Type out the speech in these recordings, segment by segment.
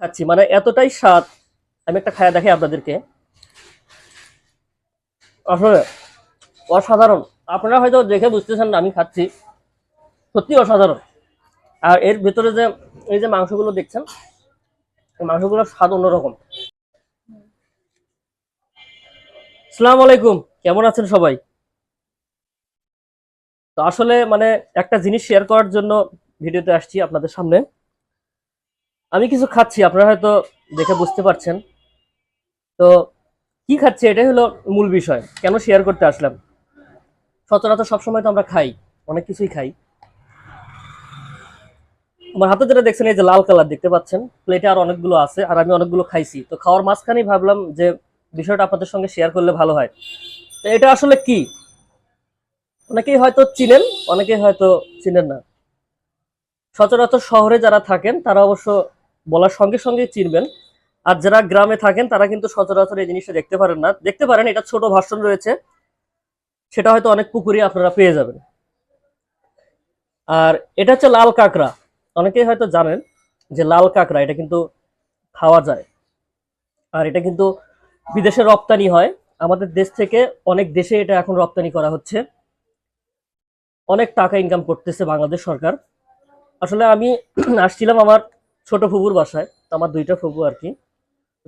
খাচ্ছি, মানে এতটাই স্বাদ। আমি একটা খায়া দেখাই আপনাদেরকে। আসলে অসাধারণ। আপনারা হয়তো দেখে বুঝতেছেন না আমি খাচ্ছি, সত্যি অসাধারণ। আর এর ভেতরে যে এই যে মাংসগুলো দেখছেন, এই মাংসগুলোর স্বাদ অন্যরকম। আসসালামু আলাইকুম, কেমন আছেন সবাই? তো আসলে মানে একটা জিনিস শেয়ার করার জন্য ভিডিওতে আসছি আপনাদের সামনে। আমি কিছু খাচ্ছি, আপনারা হয়তো দেখে বুঝতে পারছেন। তো কি খাচ্ছি এটাই হলো মূল বিষয়, কেন শেয়ার করতে আসলাম। সচরাচর সবসময় তো আমরা খাই, অনেক কিছুই খাই। আমার হাতে যেটা দেখছেন এই যে লাল কালার দেখতে পাচ্ছেন, প্লেটে আর অনেকগুলো আছে আর আমি অনেকগুলো খাইছি। তো খাওয়ার মাঝখানেই ভাবলাম যে বিষয়টা আপনাদের সঙ্গে শেয়ার করলে ভালো হয়। তো এটা আসলে কি, অনেকেই হয়তো চিনেন, অনেকেই হয়তো চিনেন না। সচরাচর শহরে যারা থাকেন তারা অবশ্য বলার সঙ্গে সঙ্গে চিনবেন। আর যারা গ্রামে থাকেন তারা কিন্তু সচরাচর এই জিনিসটা দেখতে পারেন না। দেখতে পারেন, এটা ছোট ভার্সন রয়েছে, সেটা হয়তো অনেক পুকুরে আপনারা পেয়ে যাবেন। আর এটা হচ্ছে লাল কাঁকড়া। অনেকেই হয়তো জানেন যে লাল কাঁকড়া এটা কিন্তু খাওয়া যায়। আর এটা কিন্তু বিদেশে রপ্তানি হয়, আমাদের দেশ থেকে অনেক দেশে এটা এখন রপ্তানি করা হচ্ছে। অনেক টাকা ইনকাম করতেছে বাংলাদেশ সরকার। আসলে আমি আসছিলাম আমার ছোট ফুপুর বাসায়, আমার দুইটা ফুপু আর কি।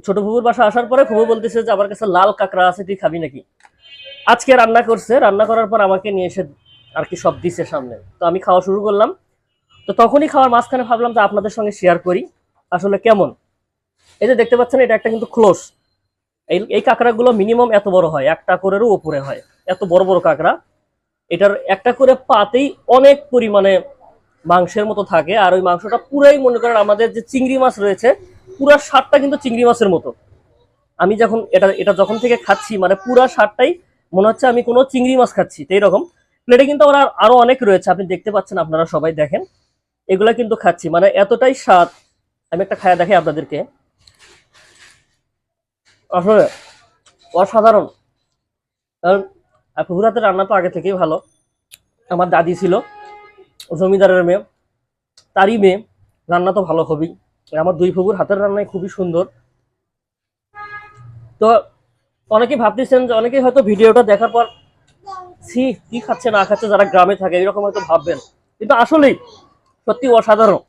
ছোট ফুপুর বাসায় আসার পরে ফুপু বলতেছে যে আমার কাছে লাল কাঁকড়া আছে, তুই খাবি নাকি। আজকে রান্না করছে, রান্না করার পর আমাকে নিয়ে এসে আর কি সব দিছে সামনে। তো আমি খাওয়া শুরু করলাম। তো তখনই খাওয়ার মাঝখানে ভাবলাম যে আপনাদের সঙ্গে শেয়ার করি আসলে কেমন। এই যে দেখতে পাচ্ছেন, এটা একটা কিন্তু ক্লোজ। এই এই কাঁকড়াগুলো মিনিমাম এত বড় হয়, একটা করেরও উপরে হয়, এত বড় বড় কাঁকড়া। এটার একটা করে পাতেই অনেক পরিমাণে মাংসের মতো থাকে। আর ওই মাংসটা পুরাই মনে করেন আমাদের যে চিংড়ি মাছ রয়েছে, পুরা স্বাদটা কিন্তু চিংড়ি মাছের মতো। আমি যখন এটা এটা যখন থেকে খাচ্ছি, মানে পুরা স্বাদটাই মনে হচ্ছে আমি কোনো চিংড়ি মাছ খাচ্ছি। তো এইরকম প্লেটে কিন্তু ওরা আরো অনেক রয়েছে, আপনি দেখতে পাচ্ছেন, আপনারা সবাই দেখেন। এগুলা কিন্তু খাচ্ছি, মানে এতটাই স্বাদ। আমি একটা খায়া দেখাই আপনাদেরকে। আসলে অসাধারণ। কারণ ফুফুর হাতের রান্না তো আগে থেকেই ভালো। আমার দাদি ছিল জমিদারের মেয়ে, তারই মেয়ে, রান্না তো ভালো হবেই। আমার দুই ফুফুর হাতের রান্নাই খুবই সুন্দর। তো অনেকেই ভাবতেছেন যে, অনেকেই হয়তো ভিডিওটা দেখার পর ছি কি খাচ্ছে না খাচ্ছে, যারা গ্রামে থাকে এরকম হয়তো ভাববেন, কিন্তু আসলেই সত্যি অসাধারণ।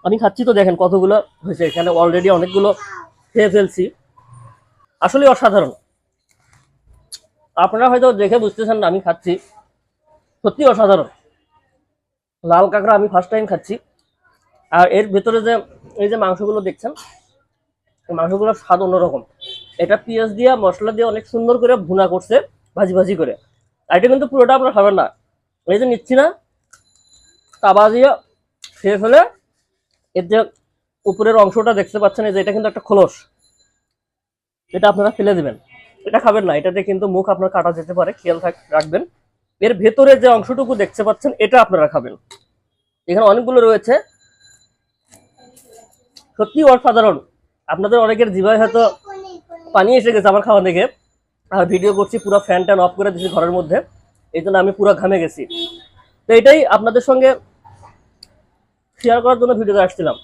আমি খাচ্ছি তো দেখেন কতগুলো হয়েছে, এখানে অলরেডি অনেকগুলো খেয়ে ফেলছি। আসলে অসাধারণ। আপনারা হয়তো দেখে বুঝতেছেন না আমি খাচ্ছি, সত্যি অসাধারণ। লাল কাঁকড়া আমি ফার্স্ট টাইম খাচ্ছি। আর এর ভেতরে যে এই যে মাংসগুলো দেখছেন, এই মাংসগুলোর স্বাদ অন্যরকম। এটা পেঁয়াজ দিয়ে মশলা দিয়ে অনেক সুন্দর করে ভুনা করছে, ভাজি ভাজি করে। আর এটা কিন্তু পুরোটা আপনারা খাবেন না, এই যে নিচ্ছি না, তাবা দিয়ে খেয়ে ফেলে এর যে উপরের অংশটা দেখতে পাচ্ছেন, এই যে এটা কিন্তু একটা খোলস, এটা আপনারা ফেলে দিবেন। এটা খাবেন না, এটাতে কিন্তু মুখ আপনার কাটা যেতে পারে, খেয়াল রাখবেন। এর ভেতরে যে অংশটুকু দেখতে পাচ্ছেন এটা আপনারা খাবেন। এখানে অনেকগুলো রয়েছে, সত্যি অসাধারণ। আপনাদের অনেকের জিভায় হয়তো পানি এসে গেছে আমার খাওয়া দেখে। আর ভিডিও করছি, পুরো ফ্যান ট্যান অফ করে দিচ্ছি ঘরের মধ্যে, এই জন্য আমি পুরো ঘামে গেছি। তো এটাই আপনাদের সঙ্গে শেয়ার করার জন্য ভিডিওতে আসছিলাম।